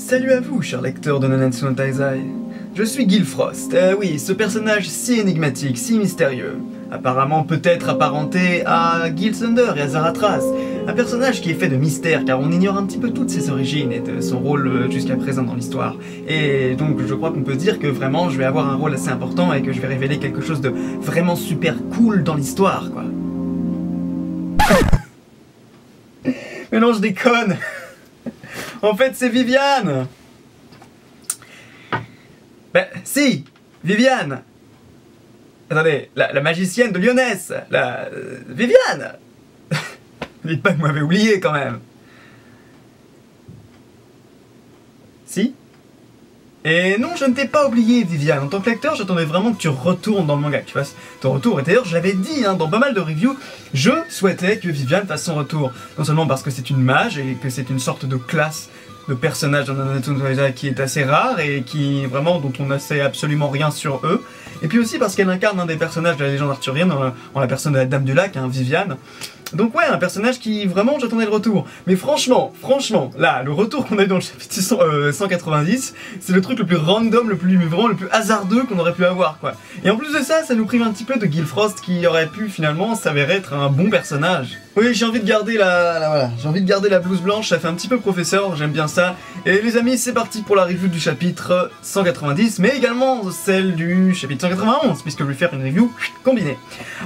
Salut à vous, chers lecteurs de Nanatsu no Taizai. Je suis Gil Frost, oui, ce personnage si énigmatique, si mystérieux. Apparemment peut-être apparenté à Gil Thunder et à Zaratras. Un personnage qui est fait de mystère car on ignore un petit peu toutes ses origines et de son rôle jusqu'à présent dans l'histoire. Et donc je crois qu'on peut dire que vraiment je vais avoir un rôle assez important et que je vais révéler quelque chose de vraiment super cool dans l'histoire, quoi. Mais non, je déconne. En fait, c'est Viviane. Ben, si, Viviane. Attendez, la magicienne de Lyonesse. Viviane. Dites pas que vous m'avez oublié, quand même. Si. Et non, je ne t'ai pas oublié, Viviane. En tant que lecteur, j'attendais vraiment que tu retournes dans le manga, que tu fasses ton retour. Et d'ailleurs, je l'avais dit dans pas mal de reviews, je souhaitais que Viviane fasse son retour. Non seulement parce que c'est une mage et que c'est une sorte de classe de personnage dans Nanatsu no Taizai qui est assez rare et qui vraiment dont on ne sait absolument rien sur eux. Et puis aussi parce qu'elle incarne un des personnages de la légende arthurienne en la personne de la Dame du Lac, Viviane. Donc ouais, un personnage qui vraiment j'attendais le retour. Mais franchement, là, le retour qu'on a eu dans le chapitre 190, c'est le truc le plus random, le plus hasardeux qu'on aurait pu avoir, quoi. Et en plus de ça, ça nous prive un petit peu de Gil Frost qui aurait pu finalement s'avérer être un bon personnage. Oui, j'ai envie de garder j'ai envie de garder la blouse blanche, ça fait un petit peu professeur, j'aime bien ça. Et les amis, c'est parti pour la review du chapitre 190, mais également celle du chapitre 191, puisque je vais faire une review combinée.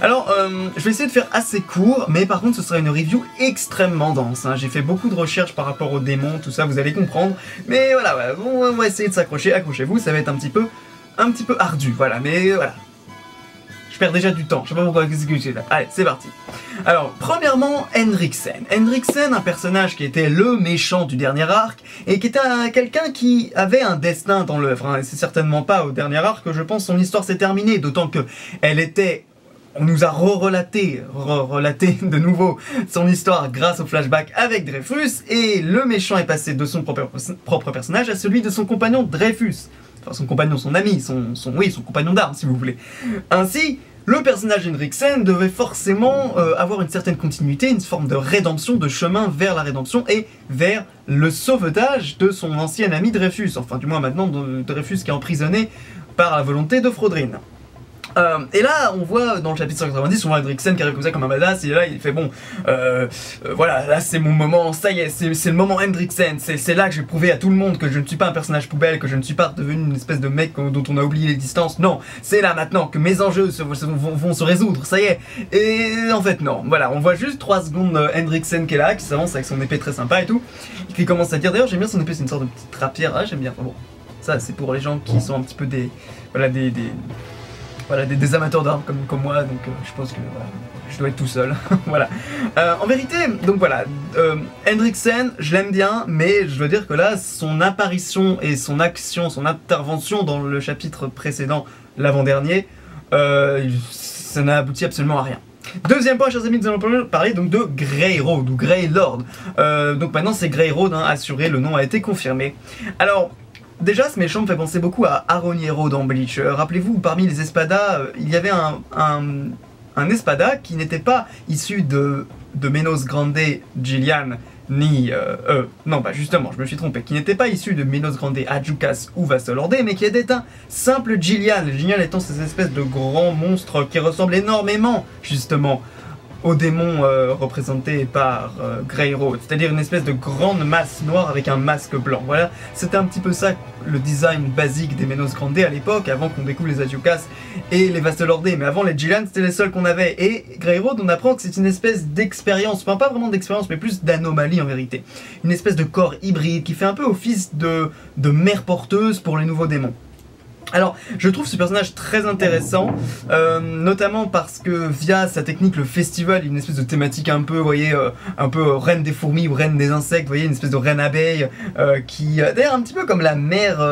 Alors, je vais essayer de faire assez court, mais par contre, ce sera une review extrêmement dense. J'ai fait beaucoup de recherches par rapport aux démons, tout ça, vous allez comprendre. Mais voilà, on va essayer de s'accrocher, accrochez-vous, ça va être un petit peu ardu, voilà, mais voilà. Je perds déjà du temps, je sais pas pourquoi exécuter là. Allez, c'est parti. Alors, premièrement, Henriksen. Henriksen, un personnage qui était le méchant du dernier arc, et qui était quelqu'un qui avait un destin dans l'œuvre. C'est certainement pas au dernier arc que je pense son histoire s'est terminée, d'autant que elle était... On nous a relaté de nouveau son histoire grâce au flashback avec Dreyfus, et le méchant est passé de son propre personnage à celui de son compagnon Dreyfus. Enfin, son compagnon, son ami, son compagnon d'armes, si vous voulez. Ainsi, le personnage d'Henriksen devait forcément avoir une certaine continuité, une forme de rédemption, de chemin vers la rédemption et vers le sauvetage de son ancien ami Dreyfus. Enfin, du moins maintenant, Dreyfus qui est emprisonné par la volonté de Frodrine. Et là, on voit dans le chapitre 190, on voit Henriksen qui arrive comme ça comme un badass, et là il fait bon, voilà, là c'est mon moment, ça y est, c'est le moment Henriksen, c'est là que je vais prouver à tout le monde que je ne suis pas un personnage poubelle, que je ne suis pas devenu une espèce de mec dont on a oublié l'existence, non, c'est là maintenant que mes enjeux vont se résoudre, ça y est. Et en fait non, voilà, on voit juste 3 secondes Henriksen qui est là, qui s'avance avec son épée très sympa et tout, qui commence à dire, d'ailleurs j'aime bien son épée, c'est une sorte de petite rapière, j'aime bien, enfin bon, ça c'est pour les gens qui sont un petit peu des amateurs d'armes comme moi, donc je pense que voilà, je dois être tout seul. Voilà. En vérité, donc voilà, Henriksen, je l'aime bien, mais je dois dire que là, son apparition et son action, son intervention dans le chapitre précédent, l'avant-dernier, ça n'a abouti absolument à rien. Deuxième point, chers amis, nous allons parler donc de Grey Road, ou Grey Lord. Donc maintenant, c'est Grey Road, assuré, le nom a été confirmé. Alors... Déjà, ce méchant me fait penser beaucoup à Aroniero dans Bleach. Rappelez-vous, parmi les espadas, il y avait un espada qui n'était pas issu de Menos Grande Gillian, ni... non, bah justement, je me suis trompé, qui n'était pas issu de Menos Grande Adjukas ou Vassalorde, mais qui était un simple Gillian. Gillian étant ces espèces de grands monstres qui ressemblent énormément, justement, aux démons représentés par Grey Road, c'est-à-dire une espèce de grande masse noire avec un masque blanc. Voilà, c'était un petit peu ça le design basique des Menos Grande à l'époque, avant qu'on découvre les Adjukas et les Vassalorde, mais avant les Gillian c'était les seuls qu'on avait. Et Grey Road, on apprend que c'est une espèce d'expérience, enfin pas vraiment d'expérience, mais plus d'anomalie en vérité. Une espèce de corps hybride qui fait un peu office de mère porteuse pour les nouveaux démons. Alors, je trouve ce personnage très intéressant, notamment parce que via sa technique, le festival, il y a une espèce de thématique un peu, vous voyez, un peu reine des fourmis ou reine des insectes, vous voyez, une espèce de reine abeille, qui, d'ailleurs, un petit peu comme la mère,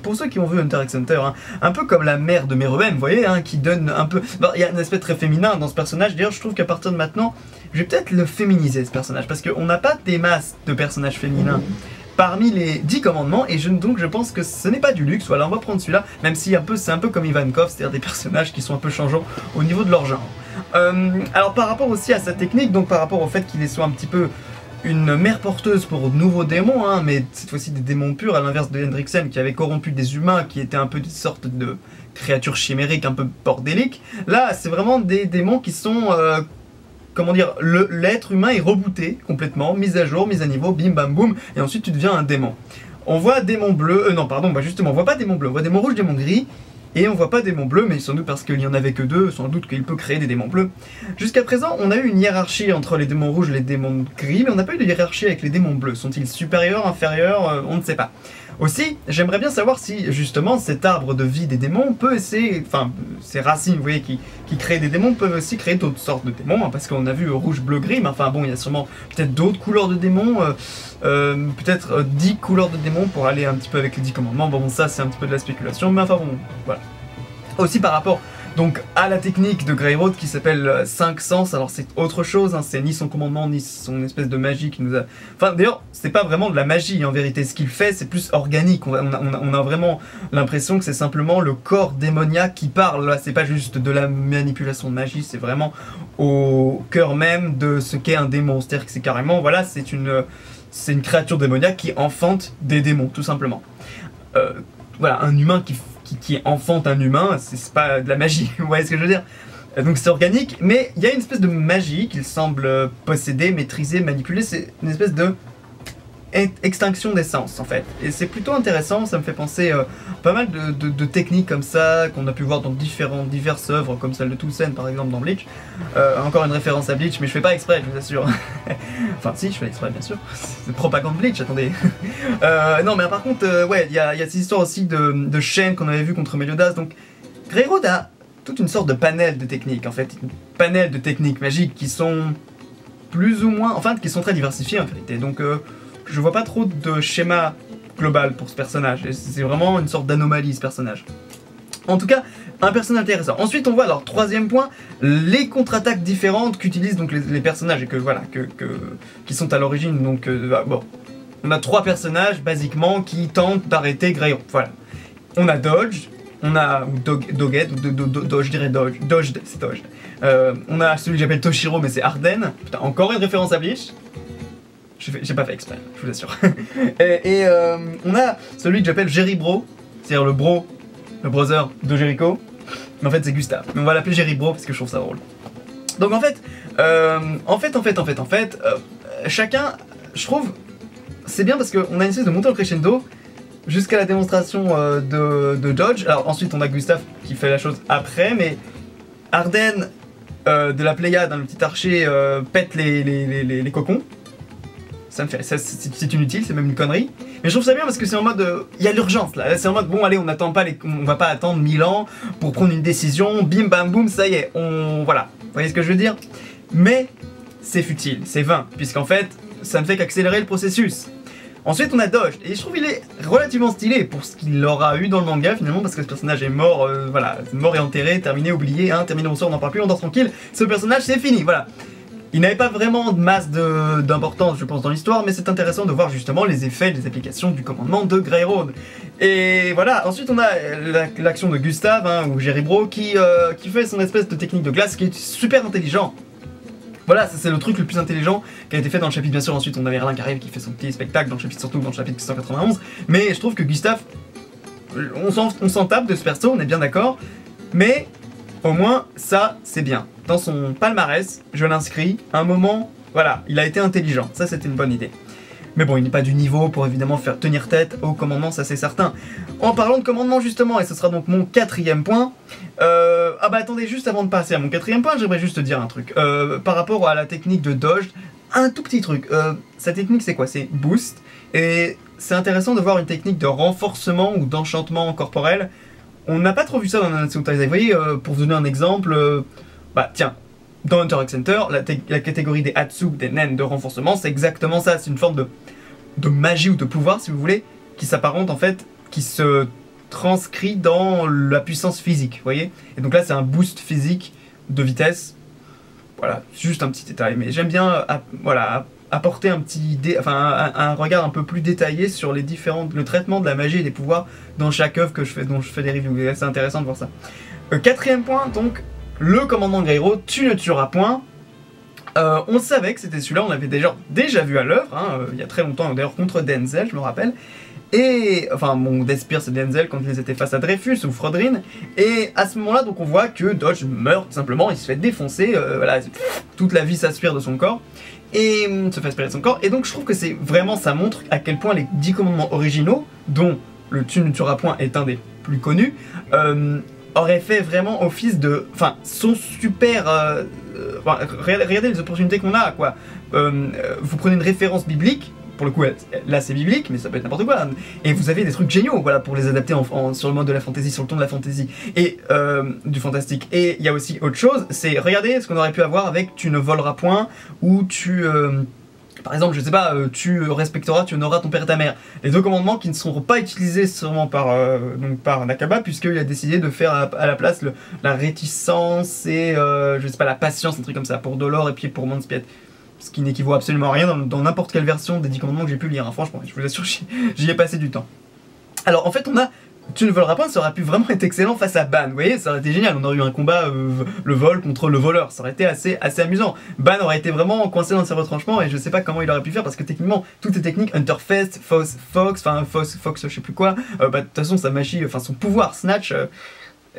pour ceux qui ont vu Hunter x Hunter, un peu comme la mère de Meruem, vous voyez, qui donne un peu, bon, il y a un aspect très féminin dans ce personnage, d'ailleurs, je trouve qu'à partir de maintenant, je vais peut-être le féminiser, ce personnage, parce qu'on n'a pas des masses de personnages féminins parmi les 10 commandements, et donc je pense que ce n'est pas du luxe. Voilà, on va prendre celui-là, même si c'est un peu comme Ivankov, c'est-à-dire des personnages qui sont un peu changeants au niveau de leur genre. Alors par rapport aussi à sa technique, donc par rapport au fait qu'il soit un petit peu une mère porteuse pour de nouveaux démons, hein, mais cette fois-ci des démons purs, à l'inverse de Hendrickson qui avait corrompu des humains qui étaient un peu des sortes de créatures chimériques un peu bordéliques. Là, c'est vraiment des démons qui sont... comment dire, l'être humain est rebooté complètement, mise à jour, mise à niveau, bim bam boum, et ensuite tu deviens un démon. On voit démon bleu, non pardon, bah justement, on voit pas démon bleu, on voit démon rouge, démon gris, et on voit pas démon bleu, mais sans doute parce qu'il y en avait que deux, sans doute qu'il peut créer des démons bleus. Jusqu'à présent, on a eu une hiérarchie entre les démons rouges et les démons gris, mais on n'a pas eu de hiérarchie avec les démons bleus. Sont-ils supérieurs, inférieurs, on ne sait pas. Aussi, j'aimerais bien savoir si, justement, cet arbre de vie des démons peut essayer, enfin, ces racines, vous voyez, qui créent des démons, peuvent aussi créer d'autres sortes de démons, hein, parce qu'on a vu rouge, bleu, gris, mais enfin bon, il y a sûrement peut-être d'autres couleurs de démons, peut-être 10 couleurs de démons pour aller un petit peu avec les 10 commandements. Bon, ça, c'est un petit peu de la spéculation, mais enfin bon, voilà. Aussi par rapport donc à la technique de Greyroad qui s'appelle 5 sens, alors c'est autre chose, hein, c'est ni son commandement ni son espèce de magie qui nous a... Enfin d'ailleurs c'est pas vraiment de la magie en vérité, ce qu'il fait c'est plus organique, on a vraiment l'impression que c'est simplement le corps démoniaque qui parle, là c'est pas juste de la manipulation de magie, c'est vraiment au cœur même de ce qu'est un démon, c'est-à-dire que c'est carrément, voilà, c'est une créature démoniaque qui enfante des démons tout simplement. Voilà, un humain qui enfante un humain, c'est pas de la magie, vous voyez ce que je veux dire? Donc c'est organique, mais il y a une espèce de magie qu'il semble posséder, maîtriser, manipuler, c'est une espèce de extinction d'essence en fait. Et c'est plutôt intéressant, ça me fait penser pas mal de techniques comme ça, qu'on a pu voir dans diverses œuvres, comme celle de Toulsen par exemple dans Bleach. Encore une référence à Bleach, mais je fais pas exprès, je vous assure. Enfin si, je fais exprès bien sûr, c'est propagande Bleach, attendez. Non mais par contre, ouais, il y a ces histoires aussi de chaînes qu'on avait vu contre Meliodas, donc Greyroad a toute une sorte de panel de techniques en fait, une panel de techniques magiques qui sont plus ou moins, enfin qui sont très diversifiées en vérité, donc je vois pas trop de schéma global pour ce personnage, c'est vraiment une sorte d'anomalie ce personnage. En tout cas, un personnage intéressant. Ensuite, on voit, alors, troisième point, les contre-attaques différentes qu'utilisent donc les personnages et que, voilà, qui sont à l'origine. Donc, bon, on a 3 personnages, basiquement, qui tentent d'arrêter Greyroad. Voilà. On a Dodge, on a, ou Dogged, ou je dirais Dodge, c'est Dodge. On a celui que j'appelle Toshiro, mais c'est Arden. Putain, encore une référence à Bleach. J'ai pas fait exprès, je vous assure. On a celui que j'appelle Jerry Bro, c'est-à-dire le brother de Jericho. Mais en fait c'est Gustave. Mais on va l'appeler Jerry Bro parce que je trouve ça drôle. Donc en fait, chacun, je trouve, c'est bien parce qu'on a une espèce de montée en crescendo jusqu'à la démonstration de Dodge. Alors ensuite on a Gustave qui fait la chose après, mais Arden de la Pléiade, hein, le petit archer, pète les cocons. C'est inutile, c'est même une connerie. Mais je trouve ça bien parce que c'est en mode... Il y a l'urgence là, c'est en mode bon allez on n'attend pas on va pas attendre 1000 ans pour prendre une décision, bim bam boum, ça y est, voilà. Vous voyez ce que je veux dire? Mais c'est futile, c'est vain, puisqu'en fait ça ne fait qu'accélérer le processus. Ensuite on a Dodge, et je trouve qu'il est relativement stylé pour ce qu'il aura eu dans le manga finalement, parce que ce personnage est mort, voilà, mort et enterré, terminé, oublié, hein, terminé au sort, on n'en parle plus, on dort tranquille, ce personnage c'est fini, voilà. Il n'avait pas vraiment de masse d'importance, je pense, dans l'histoire, mais c'est intéressant de voir justement les effets, les applications du commandement de Greyroad. Et voilà, ensuite on a l'action de Gustave, hein, ou Jerry Bro, qui fait son espèce de technique de glace qui est super intelligent. Voilà, c'est le truc le plus intelligent qui a été fait dans le chapitre, bien sûr. Ensuite on a Merlin qui arrive, qui fait son petit spectacle dans le chapitre, surtout dans le chapitre 191. Mais je trouve que Gustave, on s'en tape de ce perso, on est bien d'accord, mais... au moins, ça, c'est bien. Dans son palmarès, je l'inscris, à un moment, voilà, il a été intelligent. Ça, c'était une bonne idée. Mais bon, il n'est pas du niveau pour évidemment faire tenir tête au commandement, ça c'est certain. En parlant de commandement, justement, et ce sera donc mon 4e point... ah bah attendez, juste avant de passer à mon 4e point, j'aimerais juste te dire un truc. Par rapport à la technique de Dodge, un tout petit truc. Sa technique, c'est quoi? C'est boost. Et c'est intéressant de voir une technique de renforcement ou d'enchantement corporel. On n'a pas trop vu ça dans Nanatsu no Taizai. Vous voyez, pour vous donner un exemple, bah tiens, dans Hunter x Hunter, la catégorie des Hatsu, des naines de renforcement, c'est exactement ça. C'est une forme de magie ou de pouvoir, si vous voulez, qui s'apparente en fait, qui se transcrit dans la puissance physique, vous voyez. Et donc là, c'est un boost physique de vitesse. Voilà, juste un petit détail. Mais j'aime bien, voilà, apporter un un regard un peu plus détaillé sur le traitement de la magie et des pouvoirs dans chaque œuvre dont je fais des reviews. C'est intéressant de voir ça. 4e point, donc, le commandement Greyroad, tu ne tueras point. On savait que c'était celui-là, on l'avait déjà vu à l'œuvre, hein, il y a très longtemps, d'ailleurs contre Denzel, je me rappelle. Et, enfin, mon Death Spear c'est Denzel quand ils étaient face à Dreyfus ou Frodrin. Et à ce moment-là, donc on voit que Dodge meurt tout simplement, il se fait défoncer, voilà, toute la vie s'aspire de son corps. Et se fait aspirer de son corps. Et donc je trouve que c'est vraiment, ça montre à quel point les 10 commandements originaux, dont le tu ne tueras point est un des plus connus, auraient fait vraiment office de... Enfin, sont super... regardez les opportunités qu'on a, quoi. Vous prenez une référence biblique, pour le coup, là c'est biblique, mais ça peut être n'importe quoi. Et vous avez des trucs géniaux, voilà, pour les adapter sur le mode de la fantasy, sur le ton de la fantasy et du fantastique. Et il y a aussi autre chose, c'est regardez ce qu'on aurait pu avoir avec tu ne voleras point ou tu par exemple, je sais pas, tu respecteras, tu honoreras ton père et ta mère. Les deux commandements qui ne seront pas utilisés sûrement par Nakaba, puisqu'il a décidé de faire à la place la réticence et je sais pas, la patience, un truc comme ça, pour Dolor et puis pour Manspiet. Ce qui n'équivaut absolument à rien dans n'importe quelle version des 10 commandements que j'ai pu lire, hein. Franchement, je vous assure, j'y ai passé du temps. Alors en fait, on a... Tu ne voleras pas, ça aurait pu vraiment être excellent face à Ban, vous voyez, ça aurait été génial, on aurait eu un combat, le vol contre le voleur, ça aurait été assez amusant. Ban aurait été vraiment coincé dans ses retranchements et je sais pas comment il aurait pu faire parce que techniquement, toutes les techniques, Hunterfest, Fox, je sais plus quoi, bah de toute façon sa magie, enfin son pouvoir Snatch,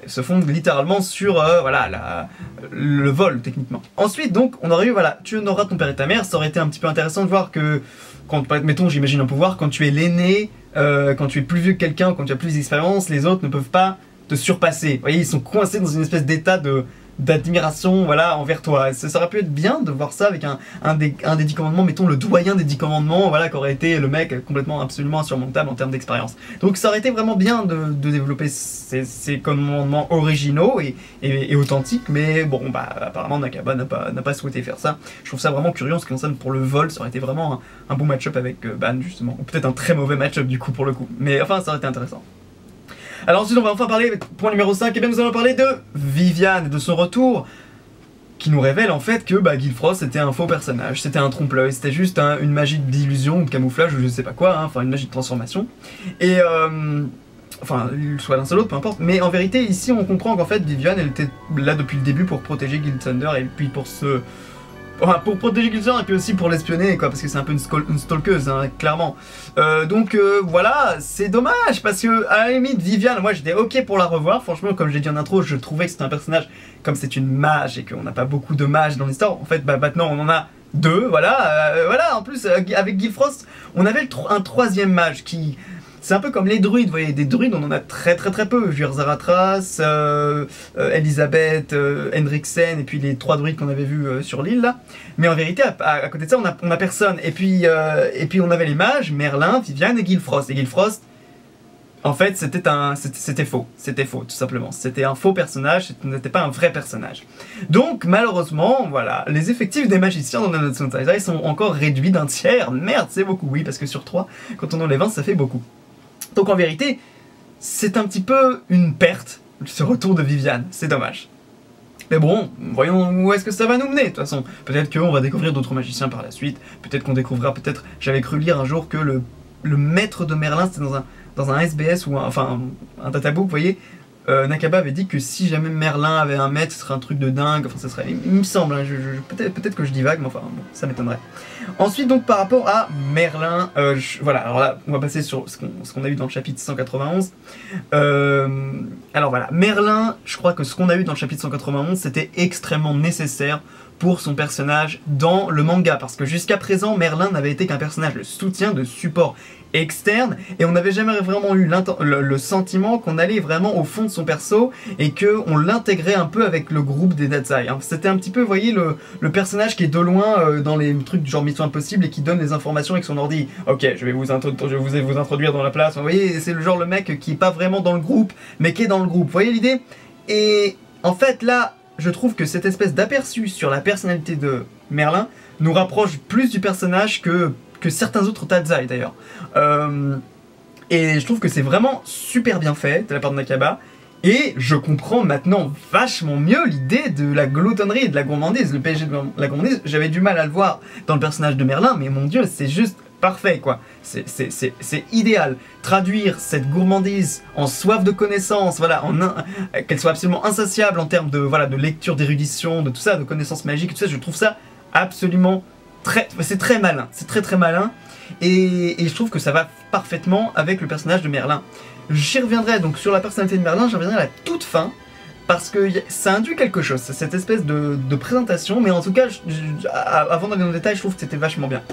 se fondent littéralement sur voilà, le vol techniquement. Ensuite donc on aurait eu voilà, tu honoreras ton père et ta mère, ça aurait été un petit peu intéressant de voir que quand, mettons j'imagine un pouvoir, quand tu es l'aîné, quand tu es plus vieux que quelqu'un, quand tu as plus d'expérience, les autres ne peuvent pas te surpasser. Vous voyez, ils sont coincés dans une espèce d'état d'admiration, voilà, envers toi. Ça aurait pu être bien de voir ça avec un des 10 commandements, mettons le doyen des 10 commandements, voilà, qui aurait été le mec complètement absolument insurmontable en termes d'expérience. Donc ça aurait été vraiment bien de développer ces commandements originaux et authentiques, mais bon, bah apparemment Nakaba n'a pas souhaité faire ça. Je trouve ça vraiment curieux en ce qui concerne pour le vol, ça aurait été vraiment un bon match-up avec Ban justement, ou peut-être un très mauvais match-up du coup pour le coup, mais enfin ça aurait été intéressant. Alors ensuite on va enfin parler, point numéro 5, et bien nous allons parler de Viviane et de son retour, qui nous révèle en fait que Gilfrost c'était un faux personnage, c'était un trompe-l'œil, c'était juste une magie d'illusion ou de camouflage ou je sais pas quoi, enfin une magie de transformation. Et enfin, soit l'un soit l'autre, peu importe, mais en vérité ici on comprend qu'en fait Viviane elle était là depuis le début pour protéger Guild Thunder et puis pour protéger Guild et puis aussi pour l'espionner, quoi, parce que c'est un peu une stalkeuse, hein, clairement. Donc voilà, c'est dommage, parce que à la limite, Viviane, moi j'étais ok pour la revoir, franchement, comme j'ai dit en intro, je trouvais que c'était un personnage, comme c'est une mage et qu'on n'a pas beaucoup de mages dans l'histoire, en fait, maintenant on en a deux, voilà, voilà, en plus, avec Gilfrost, on avait un troisième mage qui... C'est un peu comme les druides, vous voyez, des druides on en a très peu, je veux dire Zaratras, Elisabeth, Hendriksen et puis les 3 druides qu'on avait vus sur l'île là. Mais en vérité, à côté de ça, on a personne. Et puis on avait les mages, Merlin, Viviane et Gilfrost. Et Gilfrost, en fait, c'était faux, tout simplement. C'était un faux personnage, ce n'était pas un vrai personnage. Donc malheureusement, voilà, les effectifs des magiciens dans Nanatsu no Taizai sont encore réduits d'un tiers. Merde, c'est beaucoup, oui, parce que sur 3, quand on enlève 20, ça fait beaucoup. Donc en vérité, c'est un petit peu une perte, ce retour de Viviane, c'est dommage. Mais bon, voyons où est-ce que ça va nous mener, de toute façon. Peut-être qu'on va découvrir d'autres magiciens par la suite, peut-être qu'on découvrira, j'avais cru lire un jour que le maître de Merlin, c'était dans un SBS ou un databook, vous voyez, Nakaba avait dit que si jamais Merlin avait un maître, ce serait un truc de dingue, enfin ça serait, il me semble, hein, peut-être que je divague, mais enfin bon, ça m'étonnerait. Ensuite donc par rapport à Merlin, voilà, alors là on va passer sur ce qu'on a eu dans le chapitre 191. Alors voilà, Merlin, je crois que ce qu'on a eu dans le chapitre 191 c'était extrêmement nécessaire pour son personnage dans le manga, parce que jusqu'à présent Merlin n'avait été qu'un personnage de soutien, de support externe, et on n'avait jamais vraiment eu le sentiment qu'on allait vraiment au fond de son perso et qu'on l'intégrait un peu avec le groupe des Dazai. Hein. C'était un petit peu, vous voyez, le personnage qui est de loin dans les trucs du genre Mission Impossible et qui donne les informations avec son ordi. Ok, je vais vous introduire dans la place. Vous voyez, c'est le mec qui est pas vraiment dans le groupe, mais qui est dans le groupe. Vous voyez l'idée? Et en fait, là, je trouve que cette espèce d'aperçu sur la personnalité de Merlin nous rapproche plus du personnage que certains autres Tazai d'ailleurs. Et je trouve que c'est vraiment super bien fait de la part de Nakaba. Et je comprends maintenant vachement mieux l'idée de la gloutonnerie et de la gourmandise. Le PSG de la gourmandise, j'avais du mal à le voir dans le personnage de Merlin, mais mon dieu, c'est juste parfait quoi. C'est idéal. Traduire cette gourmandise en soif de connaissances, voilà, qu'elle soit absolument insatiable en termes de, voilà, de lecture, d'érudition, de tout ça, de connaissances magiques, tout ça, je trouve ça absolument c'est très malin, c'est très malin, et je trouve que ça va parfaitement avec le personnage de Merlin. J'y reviendrai donc sur la personnalité de Merlin, j'y reviendrai à la toute fin, parce que ça induit quelque chose, cette espèce de présentation, mais en tout cas, avant d'aller dans le détail, je trouve que c'était vachement bien.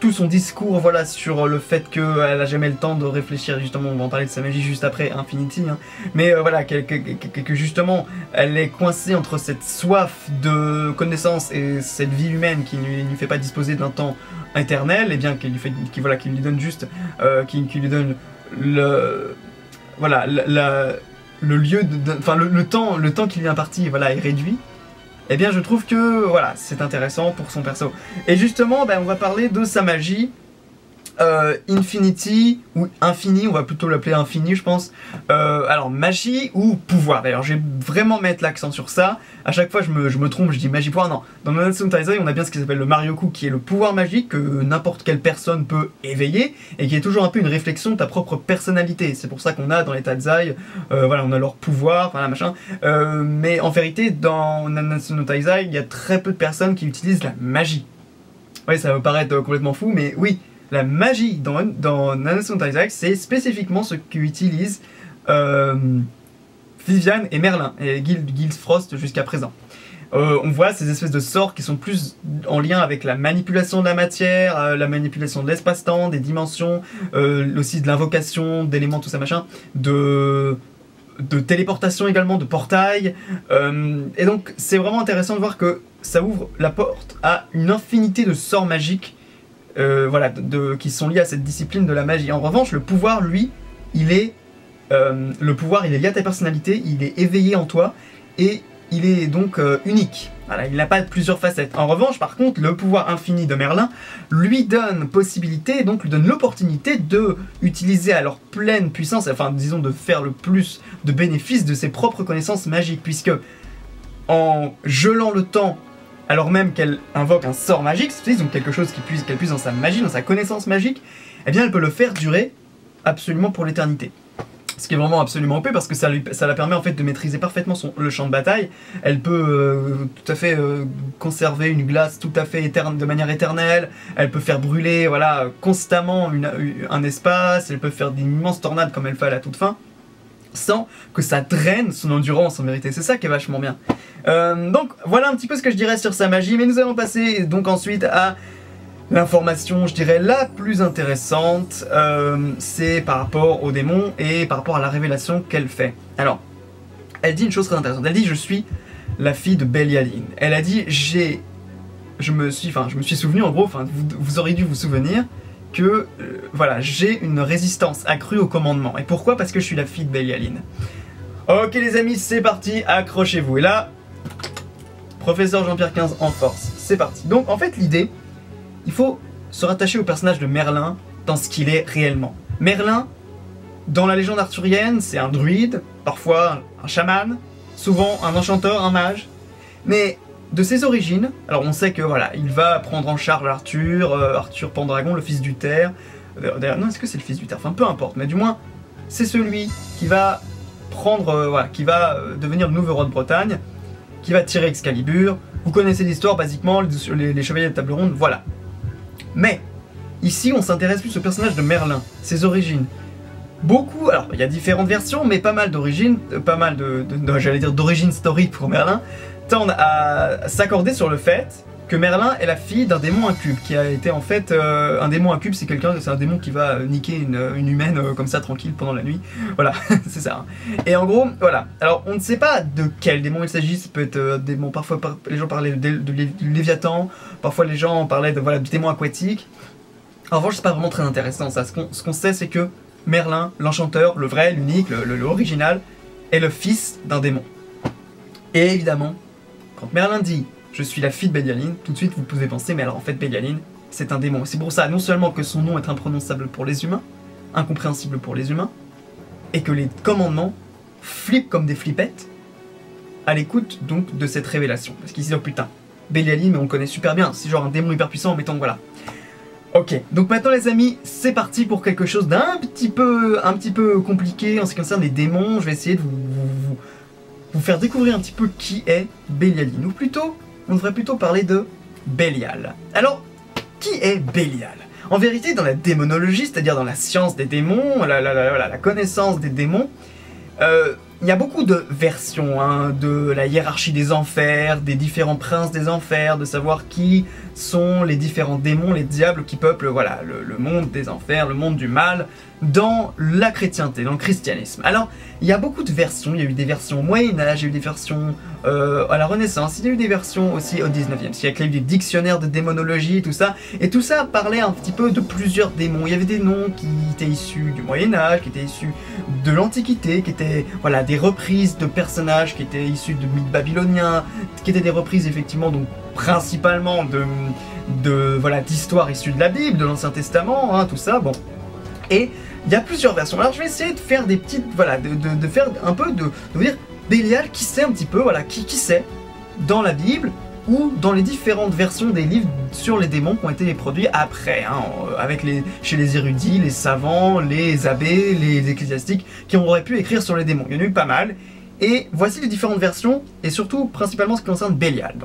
Tout son discours, voilà, sur le fait qu'elle a jamais le temps de réfléchir, justement, on va en parler de sa magie juste après, Infinity, hein, mais voilà, que justement, elle est coincée entre cette soif de connaissance et cette vie humaine qui ne lui fait pas disposer d'un temps éternel, et bien qui lui donne juste, qui lui donne le lieu, enfin le temps qui lui est imparti, voilà, est réduit. Eh bien, je trouve que voilà, c'est intéressant pour son perso. Et justement, on va parler de sa magie. Infinity ou Infini, on va plutôt l'appeler Infini, je pense. Alors magie ou pouvoir. D'ailleurs, je vais vraiment mettre l'accent sur ça. À chaque fois, je me trompe, je dis magie pouvoir. Non, dans Nanatsu no Taizai, on a bien ce qui s'appelle le Marioku, qui est le pouvoir magique que n'importe quelle personne peut éveiller et qui est toujours un peu une réflexion de ta propre personnalité. C'est pour ça qu'on a dans les Taizai, voilà, on a leur pouvoir, voilà, machin. Mais en vérité, dans Nanatsu no Taizai, il y a très peu de personnes qui utilisent la magie. Oui, ça va paraître complètement fou, mais oui. La magie dans Nanatsu no Taizai, c'est spécifiquement ce qu'utilisent Viviane et Merlin, et Guild Frost jusqu'à présent. On voit ces espèces de sorts qui sont plus en lien avec la manipulation de la matière, la manipulation de l'espace-temps, des dimensions, aussi de l'invocation, d'éléments, tout ça machin, de téléportation également, de portail. Et donc c'est vraiment intéressant de voir que ça ouvre la porte à une infinité de sorts magiques voilà, qui sont liés à cette discipline de la magie. En revanche, le pouvoir, lui, il est lié à ta personnalité, il est éveillé en toi, et il est donc unique. Voilà, il n'a pas plusieurs facettes. En revanche, par contre, le pouvoir infini de Merlin lui donne possibilité, donc lui donne l'opportunité de utiliser à leur pleine puissance, enfin disons de faire le plus de bénéfices de ses propres connaissances magiques, puisque en gelant le temps, alors même qu'elle invoque un sort magique, donc quelque chose qu'elle puise dans sa magie, dans sa connaissance magique, eh bien elle peut le faire durer absolument pour l'éternité. Ce qui est vraiment absolument OP parce que ça la permet en fait de maîtriser parfaitement le champ de bataille. Elle peut tout à fait conserver une glace tout à fait de manière éternelle. Elle peut faire brûler voilà, constamment un espace. Elle peut faire d'immenses tornades comme elle fait à la toute fin, sans que ça draine son endurance en vérité. C'est ça qui est vachement bien. Donc voilà un petit peu ce que je dirais sur sa magie, mais nous allons passer donc ensuite à l'information, je dirais, la plus intéressante, c'est par rapport au démon et par rapport à la révélation qu'elle fait. Alors, elle dit une chose très intéressante, elle dit « Je suis la fille de Bélialine ». Elle a dit « Je me suis souvenu, en gros, vous auriez dû vous souvenir que voilà, j'ai une résistance accrue au commandement. Et pourquoi? Parce que je suis la fille de Bélialine. Ok les amis, c'est parti, accrochez-vous. Et là, professeur Jean-Pierre 15 en force, c'est parti. Donc en fait l'idée, il faut se rattacher au personnage de Merlin dans ce qu'il est réellement. Merlin, dans la légende arthurienne, c'est un druide, parfois un chaman, souvent un enchanteur, un mage. Mais de ses origines, alors on sait que voilà, il va prendre en charge Arthur Pendragon, le fils d'Uther. D'ailleurs, non, est-ce que c'est le fils d'Uther? Enfin, peu importe, mais du moins, c'est celui qui va prendre, voilà, qui va devenir le nouveau roi de Bretagne, qui va tirer Excalibur. Vous connaissez l'histoire, basiquement, les chevaliers de table ronde, voilà. Mais, ici, on s'intéresse plus au personnage de Merlin, ses origines. Beaucoup, alors il y a différentes versions, mais pas mal d'origines, j'allais dire d'origine story pour Merlin, tendent à s'accorder sur le fait que Merlin est la fille d'un démon incube, qui a été en fait, un démon incube, c'est un démon qui va niquer une humaine comme ça, tranquille, pendant la nuit, voilà, c'est ça. Et en gros, voilà, alors on ne sait pas de quel démon il s'agit, ça peut être un démon, parfois les gens parlaient de Léviathan, parfois les gens parlaient de démons aquatiques. En revanche, c'est pas vraiment très intéressant ça, ce qu'on sait c'est que Merlin, l'enchanteur, le vrai, l'unique, l'original, est le fils d'un démon. Et évidemment, quand Merlin dit « Je suis la fille de Bélialine », tout de suite vous pouvez penser « Mais alors en fait Bélialine, c'est un démon ». C'est pour ça non seulement que son nom est imprononçable pour les humains, incompréhensible pour les humains, et que les commandements flippent comme des flippettes à l'écoute donc de cette révélation. Parce qu'ils se disent « Oh putain, Bélialine, mais on le connaît super bien, c'est genre un démon hyper puissant, mettons voilà ». Ok, donc maintenant les amis, c'est parti pour quelque chose d'un petit peu compliqué en ce qui concerne les démons. Je vais essayer de vous faire découvrir un petit peu qui est Bélialine. Ou plutôt, on devrait plutôt parler de Bélial. Alors, qui est Bélial? En vérité, dans la démonologie, c'est-à-dire dans la science des démons, la connaissance des démons, il y a beaucoup de versions hein, de la hiérarchie des enfers, des différents princes des enfers, de savoir qui sont les différents démons, les diables qui peuplent voilà, le monde des enfers, le monde du mal, dans la chrétienté, dans le christianisme. Alors, il y a beaucoup de versions, il y a eu des versions au Moyen-Âge, il y a eu des versions à la Renaissance, il y a eu des versions aussi au 19e siècle, il y a eu des dictionnaires de démonologie et tout ça parlait un petit peu de plusieurs démons. Il y avait des noms qui étaient issus du Moyen-Âge, qui étaient issus de l'Antiquité, qui étaient voilà, des reprises de personnages qui étaient issus de mythes babyloniens, qui étaient des reprises effectivement donc principalement voilà, d'histoires issues de la Bible, de l'Ancien Testament, hein, tout ça, bon. Et il y a plusieurs versions. Alors je vais essayer de faire des petites, voilà, de faire un peu de vous dire, Bélial, qui sait un petit peu, voilà, qui sait dans la Bible ou dans les différentes versions des livres sur les démons qui ont été produits après, hein, chez les érudits, les savants, les abbés, les ecclésiastiques, qui auraient pu écrire sur les démons. Il y en a eu pas mal. Et voici les différentes versions, et surtout, principalement, ce qui concerne Bélial.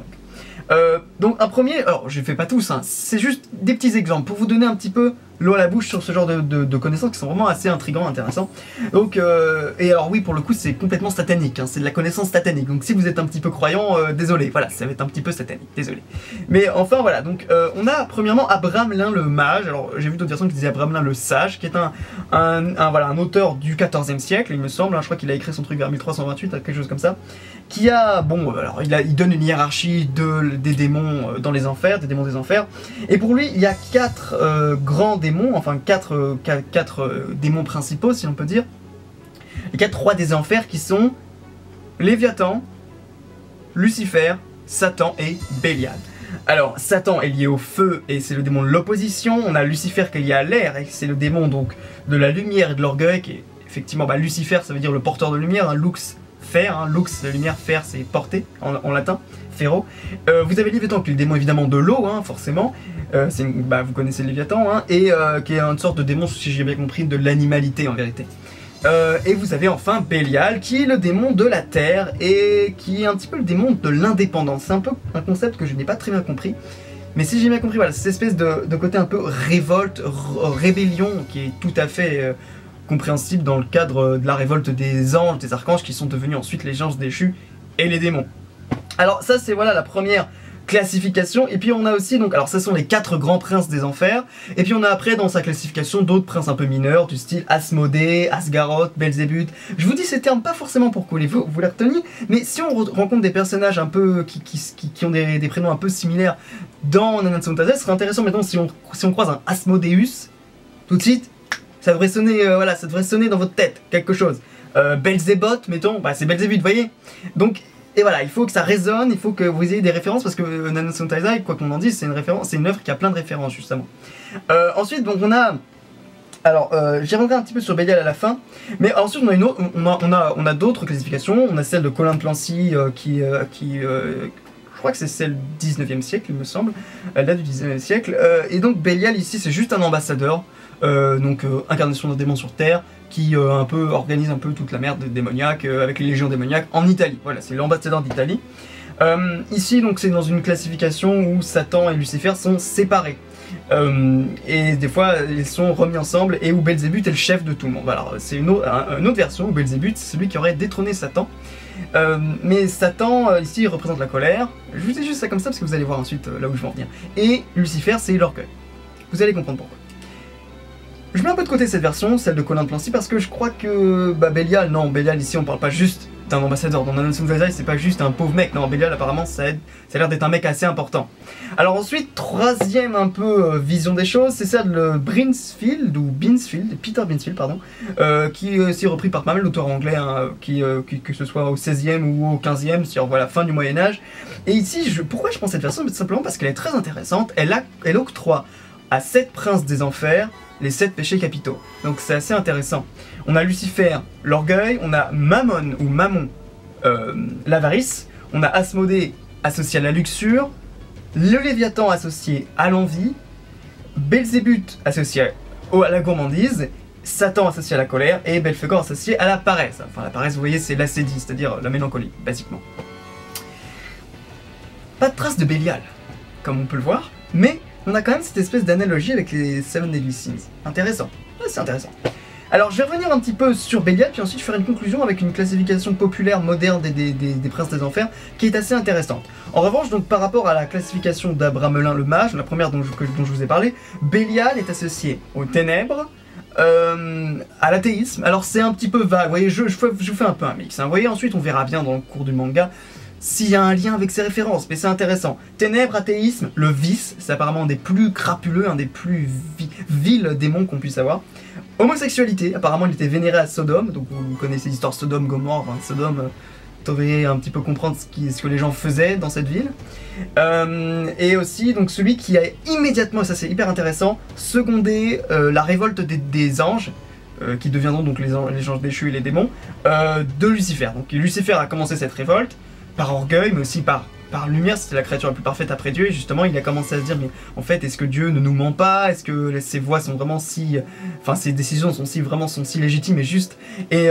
Donc un premier, alors je ne fais pas tous, hein, c'est juste des petits exemples pour vous donner un petit peu l'eau à la bouche sur ce genre de connaissances qui sont vraiment assez intrigants, intéressants. Donc, et alors oui, pour le coup, c'est complètement satanique, hein, c'est de la connaissance satanique. Donc si vous êtes un petit peu croyant, désolé, voilà, ça va être un petit peu satanique, désolé. Mais enfin voilà, donc on a premièrement Abramelin le mage. Alors j'ai vu d'autres versions qui disaient Abramelin le sage, qui est un auteur du 14e siècle, il me semble, hein, je crois qu'il a écrit son truc vers 1328, quelque chose comme ça. Qui a, bon, alors il donne une hiérarchie des démons dans les enfers, des démons des enfers. Et pour lui, il y a 4 grands démons, enfin 4 démons principaux, si on peut dire. Les 4 rois des enfers qui sont Léviathan, Lucifer, Satan et Bélial. Alors, Satan est lié au feu et c'est le démon de l'opposition. On a Lucifer qui est lié à l'air et c'est le démon donc de la lumière et de l'orgueil. Qui est effectivement, Lucifer, ça veut dire le porteur de lumière, un lux. Fer, hein, lux, la lumière, fer c'est porter en latin, ferro. Vous avez Léviathan qui est le démon évidemment de l'eau, hein, forcément, vous connaissez Léviathan, hein, et qui est une sorte de démon, si j'ai bien compris, de l'animalité en vérité. Et vous avez enfin Bélial qui est le démon de la terre et qui est un petit peu le démon de l'indépendance. C'est un peu un concept que je n'ai pas très bien compris. Mais si j'ai bien compris, voilà, cette espèce de côté un peu révolte, rébellion qui est tout à fait... compréhensible dans le cadre de la révolte des anges, des archanges qui sont devenus ensuite les anges déchus et les démons. Alors ça c'est voilà la première classification, et puis on a aussi donc, alors ce sont les 4 grands princes des enfers, et puis on a après dans sa classification d'autres princes un peu mineurs du style Asmodée, Asgaroth, Belzébuth. Je vous dis ces termes pas forcément pour que vous les reteniez, mais si on rencontre des personnages un peu qui ont des prénoms un peu similaires dans Nanatsu Fantasy, ce serait intéressant maintenant si on croise un Asmodeus, tout de suite ça devrait sonner, voilà, ça devrait sonner dans votre tête, quelque chose. Belzébuth, mettons, c'est Belzébuth, vous voyez. Donc, et voilà, il faut que ça résonne, il faut que vous ayez des références, parce que Nanatsu Taizai, quoi qu'on en dise, c'est une œuvre qui a plein de références, justement. Ensuite, donc on a... Alors, j'y reviendrai un petit peu sur Bélial à la fin, mais ensuite on a une autre, on a d'autres classifications. On a celle de Colin de Clancy, je crois que c'est celle du 19e siècle, il me semble, là du 19e siècle. Et donc Bélial, ici, c'est juste un ambassadeur, incarnation d'un démon sur Terre, qui organise un peu toute la merde démoniaque avec les légions démoniaques en Italie. Voilà, c'est l'ambassadeur d'Italie. Ici, donc, c'est dans une classification où Satan et Lucifer sont séparés. Et des fois, ils sont remis ensemble et où Belzébuth est le chef de tout le monde. Voilà, c'est une autre version où Belzébuth, c'est celui qui aurait détrôné Satan. Mais Satan, ici, il représente la colère. Je vous dis juste ça comme ça parce que vous allez voir ensuite là où je vais en venir. Et Lucifer, c'est l'orgueil. Vous allez comprendre pourquoi. Je mets un peu de côté cette version, celle de Colin de Clancy, parce que je crois que Bélial, non, Bélial ici on parle pas juste d'un ambassadeur. Dans Nanatsu Taizai, c'est pas juste un pauvre mec, non, Bélial apparemment ça a l'air d'être un mec assez important. Alors ensuite, troisième un peu vision des choses, c'est celle de Peter Binsfield, pardon, qui est aussi repris par pas mal d'auteurs anglais, hein, que ce soit au 16e ou au 15e, c'est-à-dire voilà, fin du Moyen-Âge. Et ici, pourquoi je prends cette version? Tout simplement parce qu'elle est très intéressante, elle octroie à 7 princes des enfers les 7 péchés capitaux. Donc c'est assez intéressant. On a Lucifer, l'orgueil, on a Mammon, l'avarice, on a Asmodée associé à la luxure, le Léviathan associé à l'envie, Belzébuth associé à la gourmandise, Satan associé à la colère et Belphégor associé à la paresse. Enfin la paresse, vous voyez, c'est l'acédie, c'est-à-dire la mélancolie, basiquement. Pas de trace de Bélial. comme on peut le voir, mais on a quand même cette espèce d'analogie avec les Seven Deadly Sins. Intéressant, c'est intéressant. Alors je vais revenir un petit peu sur Bélial, puis ensuite je ferai une conclusion avec une classification populaire moderne des Princes des Enfers, qui est assez intéressante. En revanche, donc par rapport à la classification d'Abramelin le Mage, la première dont je vous ai parlé, Bélial est associé aux ténèbres, à l'athéisme. Alors c'est un petit peu vague, vous voyez, je fais un peu un mix, hein. Vous voyez, ensuite on verra bien dans le cours du manga s'il y a un lien avec ces références, mais c'est intéressant. Ténèbres, athéisme, le vice, c'est apparemment un des plus crapuleux, un des plus vils démons qu'on puisse avoir. Homosexualité, apparemment il était vénéré à Sodome, donc vous connaissez l'histoire Sodome, Gomorrhe, enfin, Sodome, vous devriez un petit peu comprendre ce que les gens faisaient dans cette ville. Et aussi donc celui qui a immédiatement, et ça c'est hyper intéressant, secondé la révolte des anges, qui deviendront donc les anges déchus et les démons, de Lucifer. Donc Lucifer a commencé cette révolte, par orgueil, mais aussi par lumière, c'était la créature la plus parfaite après Dieu, et justement il a commencé à se dire, mais en fait, est-ce que Dieu ne nous ment pas? Est-ce que ses voix sont vraiment si... Enfin, ses décisions sont si légitimes et justes? Et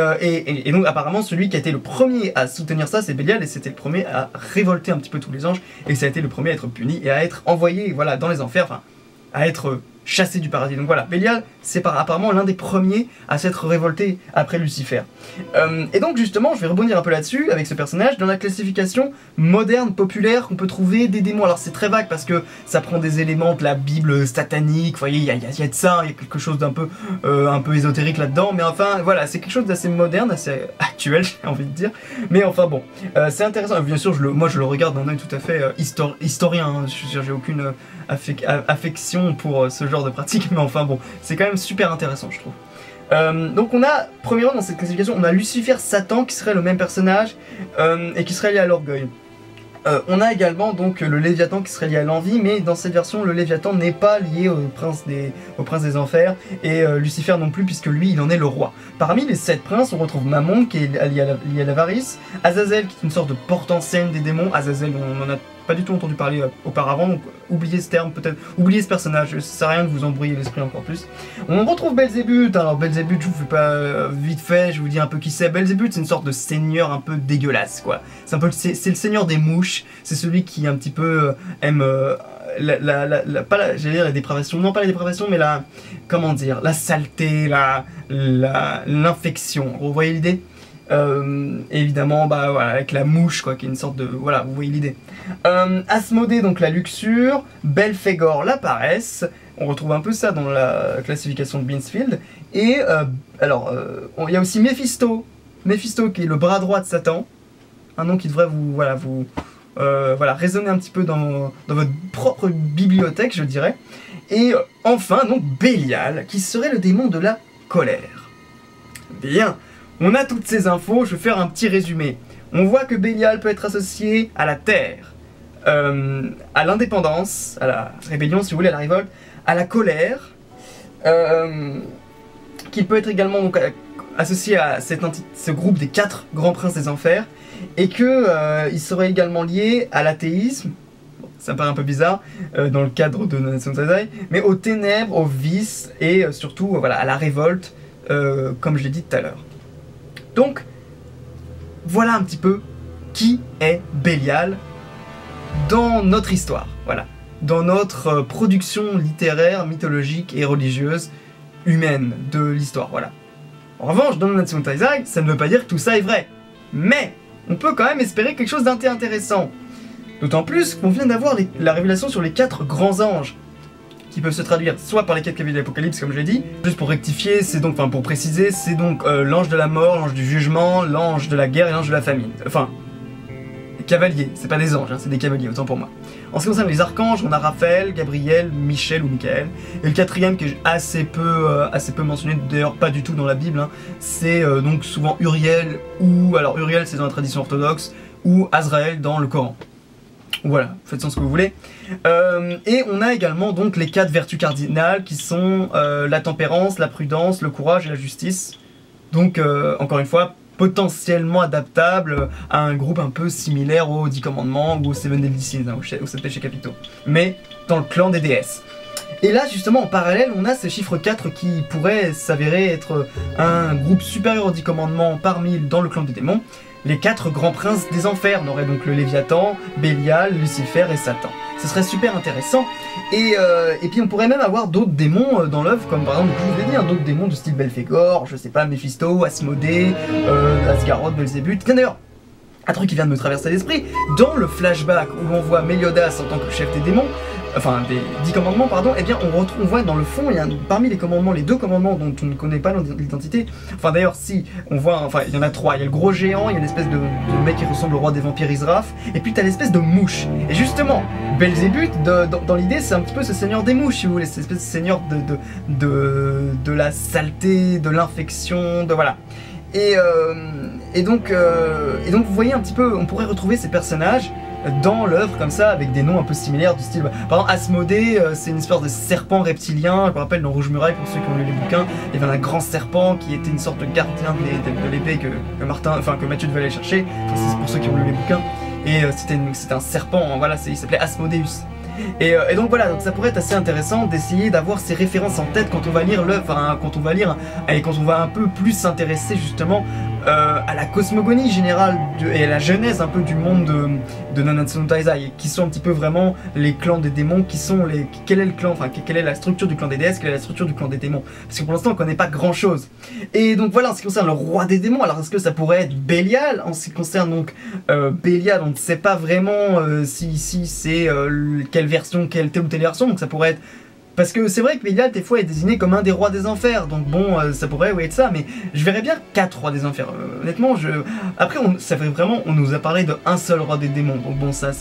donc apparemment, celui qui a été le premier à soutenir ça, c'est Bélial, et c'était le premier à révolter un petit peu tous les anges, et ça a été le premier à être puni, et à être envoyé, voilà, dans les enfers, enfin, à être chassé du paradis. Donc voilà, Bélial, c'est apparemment l'un des premiers à s'être révolté après Lucifer. Et donc justement, je vais rebondir un peu là-dessus, avec ce personnage, dans la classification moderne, populaire, qu'on peut trouver des démons. Alors c'est très vague, parce que ça prend des éléments de la Bible satanique, vous voyez, il y a de ça, il y a quelque chose d'un peu, un peu ésotérique là-dedans, mais enfin, voilà, c'est quelque chose d'assez moderne, assez actuel, j'ai envie de dire. Mais enfin bon, c'est intéressant, bien sûr, moi je le regarde d'un œil tout à fait historien, hein. J'ai aucune affection pour ce genre de pratique, mais enfin bon, c'est quand même super intéressant, je trouve. Donc on a, premièrement dans cette classification, on a Lucifer, Satan, qui serait le même personnage, et qui serait lié à l'orgueil. On a également donc le Léviathan qui serait lié à l'envie, mais dans cette version, le Léviathan n'est pas lié au prince des enfers, et Lucifer non plus, puisque lui, il en est le roi. Parmi les 7 princes, on retrouve Mammon, qui est lié à l'avarice, Azazel, qui est une sorte de porte-enseigne des démons. Azazel, on en a pas du tout entendu parler auparavant, donc oubliez ce terme peut-être, oubliez ce personnage, ça sert à rien de vous embrouiller l'esprit encore plus. On retrouve Belzébuth. Alors Belzébuth, je vous fais pas vite fait, je vous dis un peu qui c'est. Belzébuth, c'est une sorte de seigneur un peu dégueulasse, quoi. C'est le seigneur des mouches, c'est celui qui un petit peu aime j'allais dire la dépravation, non pas la dépravation, mais la, comment dire, la saleté, l'infection, vous voyez l'idée? Évidemment, bah voilà, avec la mouche, quoi, qui est une sorte de... Voilà, vous voyez l'idée. Asmodée, donc la luxure, Belphégor, la paresse, on retrouve un peu ça dans la classification de Binsfield, et alors, il y a aussi Méphisto, qui est le bras droit de Satan, un nom qui devrait vous, voilà, résonner un petit peu dans votre propre bibliothèque, je dirais, et enfin, donc, Bélial, qui serait le démon de la colère. Bien. On a toutes ces infos, je vais faire un petit résumé. On voit que Bélial peut être associé à la terre, à l'indépendance, à la rébellion si vous voulez, à la révolte, à la colère, qu'il peut être également donc, associé à ce groupe des 4 grands princes des enfers, et que il serait également lié à l'athéisme, ça me paraît un peu bizarre dans le cadre de Nanatsu no Taizai, mais aux ténèbres, aux vices, et surtout voilà, à la révolte, comme je l'ai dit tout à l'heure. Donc, voilà un petit peu qui est Bélial dans notre histoire, voilà, dans notre production littéraire, mythologique et religieuse humaine de l'histoire, voilà. En revanche, dans Nanatsu no Taizai, ça ne veut pas dire que tout ça est vrai, mais on peut quand même espérer quelque chose d'intéressant. D'autant plus qu'on vient d'avoir la révélation sur les 4 grands anges, qui peuvent se traduire soit par les 4 cavaliers de l'Apocalypse, comme je l'ai dit. Juste pour rectifier, c'est donc, enfin pour préciser, c'est donc l'ange de la mort, l'ange du jugement, l'ange de la guerre et l'ange de la famine. Enfin, les cavaliers, c'est pas des anges, hein, c'est des cavaliers, autant pour moi. En ce qui concerne les archanges, on a Raphaël, Gabriel, Michel ou Michael. Et le 4e qui est assez peu mentionné, d'ailleurs pas du tout dans la Bible, hein, c'est donc souvent Uriel, ou alors Uriel c'est dans la tradition orthodoxe, ou Azraël dans le Coran. Voilà, faites-en ce que vous voulez. Et on a également donc les 4 vertus cardinales qui sont la tempérance, la prudence, le courage et la justice. Donc, encore une fois, potentiellement adaptable à un groupe un peu similaire aux 10 commandements ou aux Seven Deadly Sins, hein, aux 7 péchés capitaux. Mais dans le clan des déesses. Et là, justement, en parallèle, on a ce chiffre 4 qui pourrait s'avérer être un groupe supérieur aux 10 commandements dans le clan des démons. Les 4 grands princes des enfers. On aurait donc le Léviathan, Bélial, Lucifer et Satan. ce serait super intéressant. Et puis on pourrait même avoir d'autres démons dans l'œuvre, comme par exemple, je vous l'ai dit, d'autres démons de style Belphégor, je sais pas, Méphisto, Asmodée, Asgaroth, Belzébuth. Tiens d'ailleurs, un truc qui vient de me traverser l'esprit, dans le flashback où on voit Méliodas en tant que chef des démons, enfin des 10 commandements pardon, eh bien on voit dans le fond, il y a parmi les commandements, les 2 commandements dont on ne connaît pas l'identité, enfin d'ailleurs si, on voit, enfin il y en a 3, il y a le gros géant, il y a l'espèce de mec qui ressemble au roi des vampires Israf, et puis t'as l'espèce de mouche, et justement, Belzébuth, dans l'idée, c'est un petit peu ce seigneur des mouches, si vous voulez, cette espèce de seigneur de la saleté, de l'infection, de voilà. Et donc vous voyez un petit peu, on pourrait retrouver ces personnages dans l'œuvre comme ça, avec des noms un peu similaires du style, par exemple Asmodée, c'est une espèce de serpent reptilien, je me rappelle dans Rouge Muraille, pour ceux qui ont lu les bouquins, il y avait un grand serpent qui était une sorte de gardien de l'épée que Mathieu devait aller chercher, enfin, c'est pour ceux qui ont lu les bouquins, et c'était un serpent, voilà, il s'appelait Asmodeus. Et donc voilà, donc ça pourrait être assez intéressant d'essayer d'avoir ces références en tête quand on va lire l'œuvre, enfin, quand on va un peu plus s'intéresser justement à la cosmogonie générale et à la genèse un peu du monde de Nanatsu no Taizai, qui sont un petit peu vraiment les clans des démons, quel est le clan, enfin quelle est la structure du clan des déesses, quelle est la structure du clan des démons, parce que pour l'instant on connaît pas grand chose. Et donc voilà, en ce qui concerne le roi des démons, alors est-ce que ça pourrait être Bélial? En ce qui concerne donc Bélial, on ne sait pas vraiment si c'est quelle version, quelle telle ou telle version, donc ça pourrait être... Parce que c'est vrai que Bélial, des fois, est désigné comme un des rois des enfers, donc bon, ça pourrait être ça, mais je verrais bien 4 rois des enfers. Honnêtement, après, ça fait vraiment, on nous a parlé d'un seul roi des démons, donc bon, ça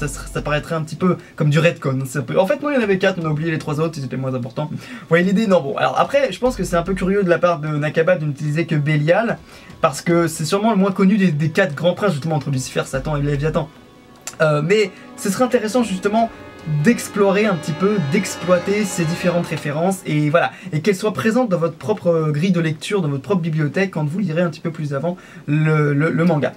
paraîtrait un petit peu comme du retcon. En fait, non, il y en avait 4, on a oublié les 3 autres, ils étaient moins importants. Vous voyez l'idée? Non, bon, alors après, je pense que c'est un peu curieux de la part de Nakaba de n'utiliser que Bélial, parce que c'est sûrement le moins connu des 4 grands princes, justement, entre Lucifer, Satan et Léviathan. Mais ce serait intéressant, justement, d'explorer un petit peu, d'exploiter ces différentes références et voilà, et qu'elles soient présentes dans votre propre grille de lecture, dans votre propre bibliothèque quand vous lirez un petit peu plus avant le manga.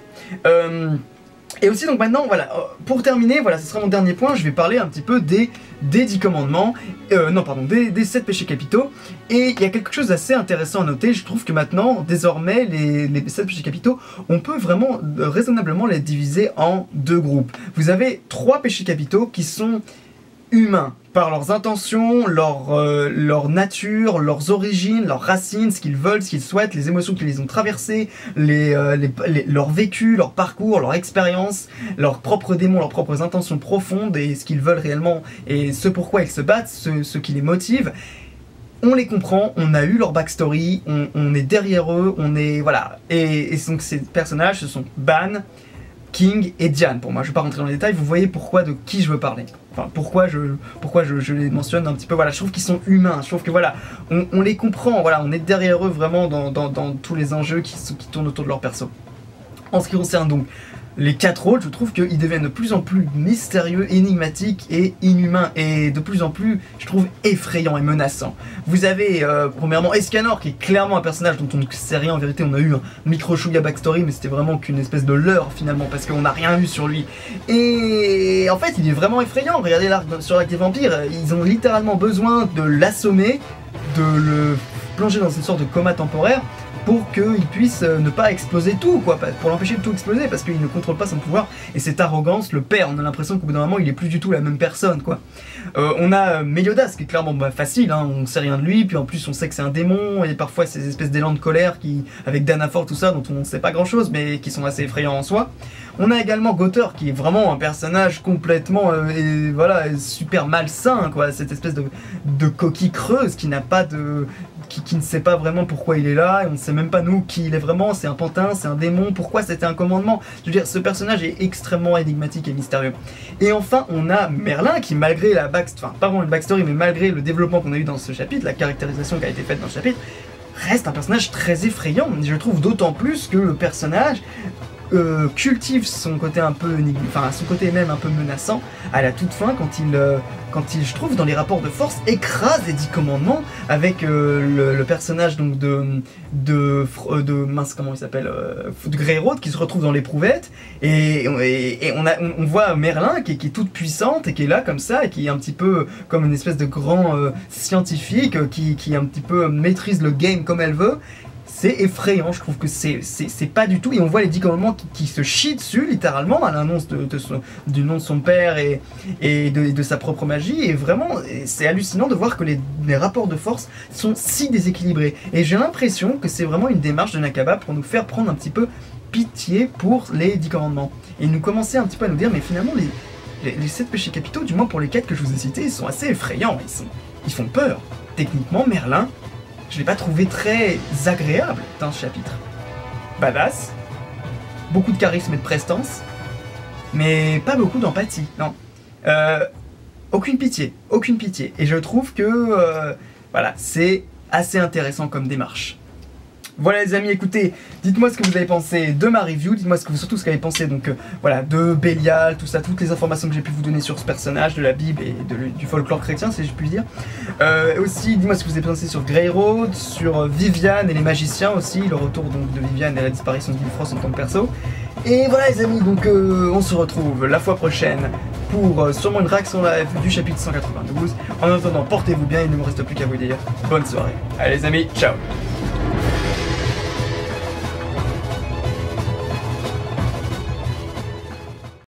Et aussi donc maintenant voilà, pour terminer, voilà, ce sera mon dernier point, je vais parler un petit peu des 10 commandements, non pardon, des 7 péchés capitaux, et il y a quelque chose d'assez intéressant à noter, je trouve que maintenant, désormais, les 7 péchés capitaux, on peut vraiment raisonnablement les diviser en 2 groupes. Vous avez 3 péchés capitaux qui sont humains, par leurs intentions, leur nature, leurs origines, leurs racines, ce qu'ils veulent, ce qu'ils souhaitent, les émotions qui les ont traversées, leur vécu, leur parcours, leur expérience, leurs propres démons, leurs propres intentions profondes et ce qu'ils veulent réellement et ce pourquoi ils se battent, ce qui les motive. On les comprend, on a eu leur backstory, on est derrière eux, on est... voilà. Et donc ces personnages, ce sont Ban, King et Diane. Pour moi, je ne vais pas rentrer dans les détails, vous voyez pourquoi, de qui je veux parler. Enfin, pourquoi je les mentionne un petit peu, voilà, je trouve qu'ils sont humains, je trouve que voilà, on les comprend, voilà, on est derrière eux vraiment dans tous les enjeux qui tournent autour de leur perso. En ce qui concerne donc les 4 autres, je trouve qu'ils deviennent de plus en plus mystérieux, énigmatiques et inhumains, et de plus en plus, je trouve, effrayants et menaçants. Vous avez, premièrement, Escanor, qui est clairement un personnage dont on ne sait rien, en vérité, on a eu un micro-chouïa backstory, mais c'était vraiment qu'une espèce de leurre, finalement, parce qu'on n'a rien vu sur lui. Et en fait, il est vraiment effrayant, regardez là, sur l'Arc des Vampires, ils ont littéralement besoin de l'assommer, de le plonger dans une sorte de coma temporaire, pour qu'il puisse ne pas exploser tout, quoi, pour l'empêcher de tout exploser, parce qu'il ne contrôle pas son pouvoir, et cette arrogance le perd, on a l'impression qu'au bout d'un moment il est plus du tout la même personne, quoi. On a Méliodas, qui est clairement facile, hein, on sait rien de lui, puis en plus on sait que c'est un démon, et parfois ces espèces d'élan de colère, avec Danafor, tout ça, dont on ne sait pas grand chose, mais qui sont assez effrayants en soi. On a également Gauthor, qui est vraiment un personnage complètement, voilà, super malsain, quoi, cette espèce de coquille creuse qui n'a pas de... Qui ne sait pas vraiment pourquoi il est là, et on ne sait même pas nous qui il est vraiment, c'est un pantin, c'est un démon, pourquoi c'était un commandement. Je veux dire, ce personnage est extrêmement énigmatique et mystérieux. Et enfin, on a Merlin qui, malgré la backstory, enfin pas vraiment le backstory, mais malgré le développement qu'on a eu dans ce chapitre, la caractérisation qui a été faite dans ce chapitre, reste un personnage très effrayant. Je trouve d'autant plus que le personnage cultive son côté un peu enfin son côté même un peu menaçant à la toute fin quand il, je trouve, dans les rapports de force, écrase les 10 commandements avec le personnage donc de mince, comment il s'appelle, de Greyroad, qui se retrouve dans l'éprouvette, et on voit Merlin qui est toute puissante et qui est là comme ça et qui est un petit peu comme une espèce de grand scientifique qui un petit peu maîtrise le game comme elle veut. c'est effrayant, je trouve que c'est pas du tout, et on voit les 10 commandements qui se chient dessus, littéralement, à l'annonce du nom de son père et de sa propre magie, et vraiment, c'est hallucinant de voir que les rapports de force sont si déséquilibrés, et j'ai l'impression que c'est vraiment une démarche de Nakaba pour nous faire prendre un petit peu pitié pour les 10 commandements, et nous commencer un petit peu à nous dire, mais finalement, les 7 péchés capitaux, du moins pour les 4 que je vous ai cités, ils sont assez effrayants, ils font peur. Techniquement, Merlin, je l'ai pas trouvé très agréable dans ce chapitre. Badass, beaucoup de charisme et de prestance, mais pas beaucoup d'empathie, non. Aucune pitié, aucune pitié. Et je trouve que, voilà, c'est assez intéressant comme démarche. Voilà les amis, écoutez, dites-moi ce que vous avez pensé de ma review, dites-moi surtout ce que vous avez pensé donc, voilà, de Bélial, tout ça, toutes les informations que j'ai pu vous donner sur ce personnage, de la Bible et du folklore chrétien, si je puis dire. Aussi, dites-moi ce que vous avez pensé sur Grey Road, sur Viviane et les magiciens aussi, le retour donc de Viviane et la disparition de Bifrost en tant que perso. Et voilà les amis, donc on se retrouve la fois prochaine pour sûrement une réaction live du chapitre 192. En attendant, portez-vous bien, il ne me reste plus qu'à vous dire bonne soirée. Allez les amis, ciao!